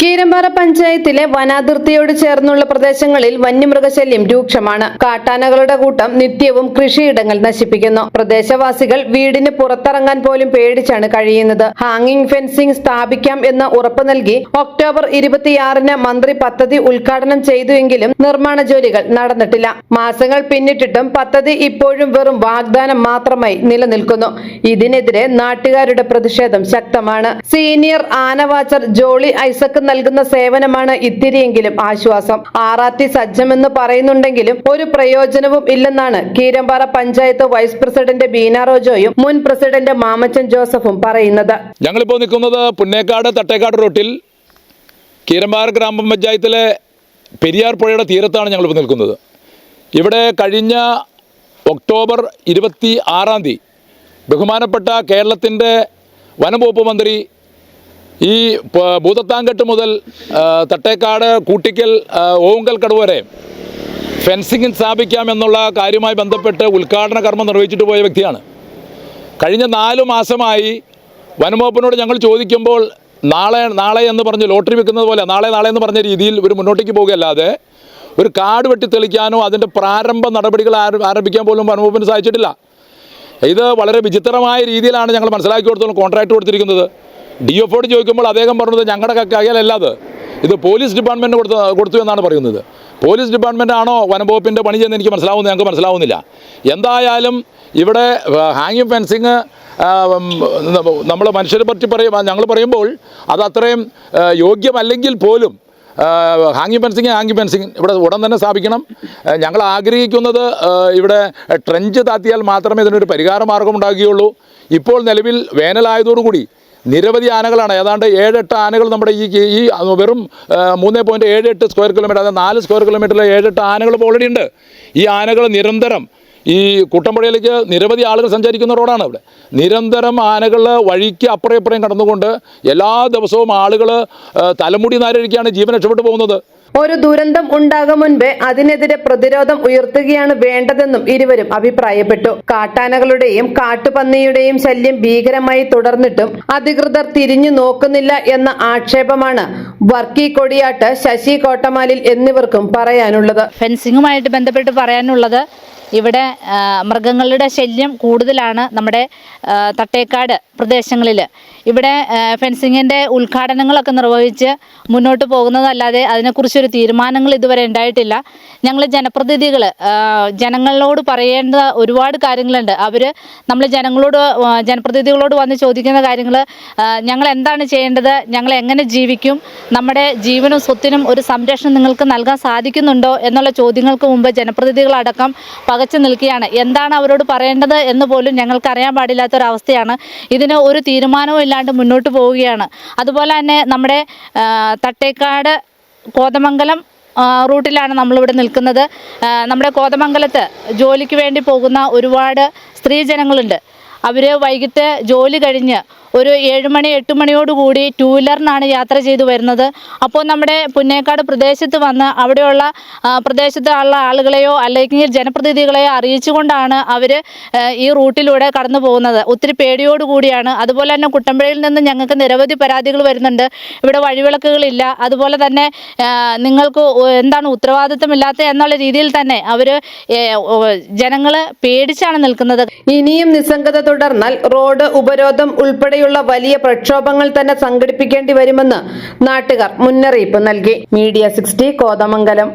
കീരമ്പാറ പഞ്ചായത്തിലെ വനാതിർത്തിയോട് ചേർന്നുള്ള പ്രദേശങ്ങളിൽ വന്യമൃഗശല്യം രൂക്ഷമാണ്. കാട്ടാനകളുടെ കൂട്ടം നിത്യവും കൃഷിയിടങ്ങൾ നശിപ്പിക്കുന്നു. പ്രദേശവാസികൾ വീടിന് പുറത്തിറങ്ങാൻ പോലും പേടിച്ചാണ് കഴിയുന്നത്. ഹാങ്ങിങ് ഫെൻസിംഗ് സ്ഥാപിക്കാം എന്ന് ഉറപ്പു നൽകി ഒക്ടോബർ 26-ന് മന്ത്രി പദ്ധതി ഉദ്ഘാടനം ചെയ്തുവെങ്കിലും നിർമ്മാണ ജോലികൾ നടന്നിട്ടില്ല. മാസങ്ങൾ പിന്നിട്ടിട്ടും പദ്ധതി ഇപ്പോഴും വെറും വാഗ്ദാനം മാത്രമായി നിലനിൽക്കുന്നു. ഇതിനെതിരെ നാട്ടുകാരുടെ പ്രതിഷേധം ശക്തമാണ്. സീനിയർ ആനവാച്ചർ ജോളി ഐസക് നൽകുന്ന സേവനമാണ് ഇത്തിരിയെങ്കിലും ആശ്വാസം. ആറാത്തി സജ്ജമെന്ന് പറയുന്നുണ്ടെങ്കിലും ഒരു പ്രയോജനവും ഇല്ലെന്നാണ് കീരമ്പാറ പഞ്ചായത്ത് വൈസ് പ്രസിഡന്റ് ബീന റോജോയും മുൻ പ്രസിഡന്റ് മാമച്ചൻ ജോസഫും പറയുന്നത്. ഞങ്ങളിപ്പോൾ നിൽക്കുന്നത് പുന്നേക്കാട് തട്ടേക്കാട് റോട്ടിൽ കീരമ്പാറ ഗ്രാമപഞ്ചായത്തിലെ പെരിയാർ പുഴയുടെ തീരത്താണ് ഞങ്ങളിപ്പോൾ നിൽക്കുന്നത്. ഇവിടെ കഴിഞ്ഞ ഒക്ടോബർ 26 ബഹുമാനപ്പെട്ട കേരളത്തിൻ്റെ വനംവകുപ്പ് മന്ത്രി ഈ ഭൂതത്താങ്കെട്ട് മുതൽ തട്ടേക്കാട് കൂട്ടിക്കൽ ഓവുങ്കൽ കടവ് വരെ ഫെൻസിംഗ് സ്ഥാപിക്കാമെന്നുള്ള കാര്യവുമായി ബന്ധപ്പെട്ട് ഉദ്ഘാടന കർമ്മം നിർവഹിച്ചിട്ട് പോയ വ്യക്തിയാണ്. കഴിഞ്ഞ 4 മാസമായി വനംവകുപ്പിനോട് ഞങ്ങൾ ചോദിക്കുമ്പോൾ നാളെ എന്ന് പറഞ്ഞ് ലോട്ടറി വെക്കുന്നത് പോലെ നാളെ എന്ന് പറഞ്ഞ രീതിയിൽ ഒരു മുന്നോട്ടേക്ക് പോകുകയല്ലാതെ ഒരു കാട് വെട്ടി തെളിക്കാനോ അതിൻ്റെ പ്രാരംഭ നടപടികൾ ആരംഭിക്കാൻ പോലും വനംവകുപ്പിന് സാധിച്ചിട്ടില്ല. ഇത് വളരെ വിചിത്രമായ രീതിയിലാണ് ഞങ്ങൾ മനസ്സിലാക്കി കൊടുത്തോളം കോൺട്രാക്ട് കൊടുത്തിരിക്കുന്നത്. DFOട് ചോദിക്കുമ്പോൾ അദ്ദേഹം പറഞ്ഞത് ഞങ്ങളുടെ കയ്യിലല്ലാതെ ഇത് പോലീസ് ഡിപ്പാർട്ട്മെൻറ്റ് കൊടുത്തു എന്നാണ് പറയുന്നത്. പോലീസ് ഡിപ്പാർട്ട്മെൻ്റ് ആണോ വനംവകുപ്പിൻ്റെ പണി ചെയ്യുന്നത് ഞങ്ങൾക്ക് മനസ്സിലാവുന്നില്ല. എന്തായാലും ഇവിടെ ഹാങ്ങിങ് ഫെൻസിങ് നമ്മൾ മനുഷ്യരെ പറ്റി ഞങ്ങൾ പറയുമ്പോൾ അത് അത്രയും യോഗ്യമല്ലെങ്കിൽ പോലും ഹാങ്ങിങ് ഫെൻസിങ് ഇവിടെ ഉടൻ തന്നെ സ്ഥാപിക്കണം. ഞങ്ങൾ ആഗ്രഹിക്കുന്നത് ഇവിടെ ട്രെഞ്ച് താത്തിയാൽ മാത്രമേ ഇതിനൊരു പരിഹാര മാർഗം ഉണ്ടാകുകയുള്ളൂ. ഇപ്പോൾ നിലവിൽ വേനലായതോടുകൂടി നിരവധി ആനകളാണ്, ഏതാണ്ട് 7-8 ആനകൾ നമ്മുടെ ഈ വെറും 3.78 സ്ക്വയർ കിലോമീറ്റർ, അതായത് 4 സ്ക്വയർ കിലോമീറ്ററിൽ 7-8 ആനകൾ ഇപ്പോൾ ഓൾറെഡി ഉണ്ട്. ഈ ആനകൾ നിരന്തരം ഈ കുട്ടമ്പുഴയിലേക്ക് നിരവധി ആളുകൾ സഞ്ചരിക്കുന്ന റോഡാണ്. ഇവിടെ നിരന്തരം ആനകൾ വഴിക്ക് അപ്പുറം ഇപ്പുറം കടന്നുകൊണ്ട് എല്ലാ ദിവസവും ആളുകൾ തലമുടി നാരഴിക്കാണ് ജീവൻ രക്ഷപ്പെട്ടു പോകുന്നത്. ഒരു ദുരന്തം ഉണ്ടാകും മുൻപേ അതിനെതിരെ പ്രതിരോധം ഉയർത്തുകയാണ് വേണ്ടതെന്നും ഇരുവരും അഭിപ്രായപ്പെട്ടു. കാട്ടാനകളുടെയും കാട്ടുപന്നിയുടെയും ശല്യം ഭീകരമായി തുടർന്നിട്ടും അധികൃതർ തിരിഞ്ഞു നോക്കുന്നില്ല എന്ന ആക്ഷേപമാണ് വർക്കി കൊടിയാട്ട്, ശശി കോട്ടമാലിൽ എന്നിവർക്കും പറയാനുള്ളത്. ഫെൻസിങ്ങുമായിട്ട് ബന്ധപ്പെട്ട് പറയാനുള്ളത്, ഇവിടെ മൃഗങ്ങളുടെ ശല്യം കൂടുതലാണ്. നമ്മുടെ തട്ടേക്കാട് പ്രദേശങ്ങളിൽ ഇവിടെ ഫെൻസിങ്ങിൻ്റെ ഉദ്ഘാടനങ്ങളൊക്കെ നിർവഹിച്ച് മുന്നോട്ട് പോകുന്നതല്ലാതെ അതിനെക്കുറിച്ചൊരു തീരുമാനങ്ങൾ ഇതുവരെ ഉണ്ടായിട്ടില്ല. ഞങ്ങൾ ജനപ്രതിനിധികൾ ജനങ്ങളോട് പറയേണ്ട ഒരുപാട് കാര്യങ്ങളുണ്ട്. നമ്മൾ ജനപ്രതിനിധികളോട് വന്ന് ചോദിക്കുന്ന കാര്യങ്ങൾ, ഞങ്ങൾ എന്താണ് ചെയ്യേണ്ടത്, ഞങ്ങൾ എങ്ങനെ ജീവിക്കും, നമ്മുടെ ജീവനും സ്വത്തിനും ഒരു സംരക്ഷണം നിങ്ങൾക്ക് നൽകാൻ സാധിക്കുന്നുണ്ടോ എന്നുള്ള ചോദ്യങ്ങൾക്ക് മുമ്പ് ജനപ്രതിനിധികളടക്കം പകച്ചു നിൽക്കുകയാണ്. എന്താണ് അവരോട് പറയേണ്ടത് എന്ന് പോലും ഞങ്ങൾക്കറിയാൻ പാടില്ലാത്തൊരവസ്ഥയാണ്. ഇതിന് ഒരു തീരുമാനവും ഇല്ലാണ്ട് മുന്നോട്ട് പോവുകയാണ്. അതുപോലെ തന്നെ നമ്മുടെ തട്ടേക്കാട് കോതമംഗലം റൂട്ടിലാണ് നമ്മളിവിടെ നിൽക്കുന്നത്. നമ്മുടെ കോതമംഗലത്ത് ജോലിക്ക് വേണ്ടി പോകുന്ന ഒരുപാട് സ്ത്രീജനങ്ങളുണ്ട്. അവർ വൈകിട്ട് ജോലി കഴിഞ്ഞ് ഒരു 7 മണി 8 മണിയോടുകൂടി 2 വീലറിനാണ് യാത്ര ചെയ്തു വരുന്നത്. അപ്പോൾ നമ്മുടെ പുന്നേക്കാട് പ്രദേശത്ത് വന്ന് അവിടെയുള്ള പ്രദേശത്തുള്ള ആളുകളെയോ അല്ലെങ്കിൽ ജനപ്രതിനിധികളെയോ അറിയിച്ചുകൊണ്ടാണ് അവർ ഈ റൂട്ടിലൂടെ കടന്നു പോകുന്നത്. ഒത്തിരി പേടിയോടുകൂടിയാണ്. അതുപോലെ തന്നെ കുട്ടമ്പുഴയിൽ നിന്ന് ഞങ്ങൾക്ക് നിരവധി പരാതികൾ വരുന്നുണ്ട്. ഇവിടെ വഴിവിളക്കുകളില്ല, അതുപോലെ തന്നെ നിങ്ങൾക്ക് എന്താണ് ഉത്തരവാദിത്തമില്ലാത്ത എന്നുള്ള രീതിയിൽ തന്നെ ജനങ്ങൾ പേടിച്ചാണ് നിൽക്കുന്നത്. ഇനിയും നിസ്സംഗത തുടർന്നാൽ റോഡ് ഉപരോധം ഉൾപ്പെടെ വലിയ പ്രക്ഷോഭങ്ങൾ തന്നെ സംഘടിപ്പിക്കേണ്ടി വരുമെന്ന് നാട്ടുകാർ മുന്നറിയിപ്പ് നൽകി. മീഡിയ 60 കോതമംഗലം.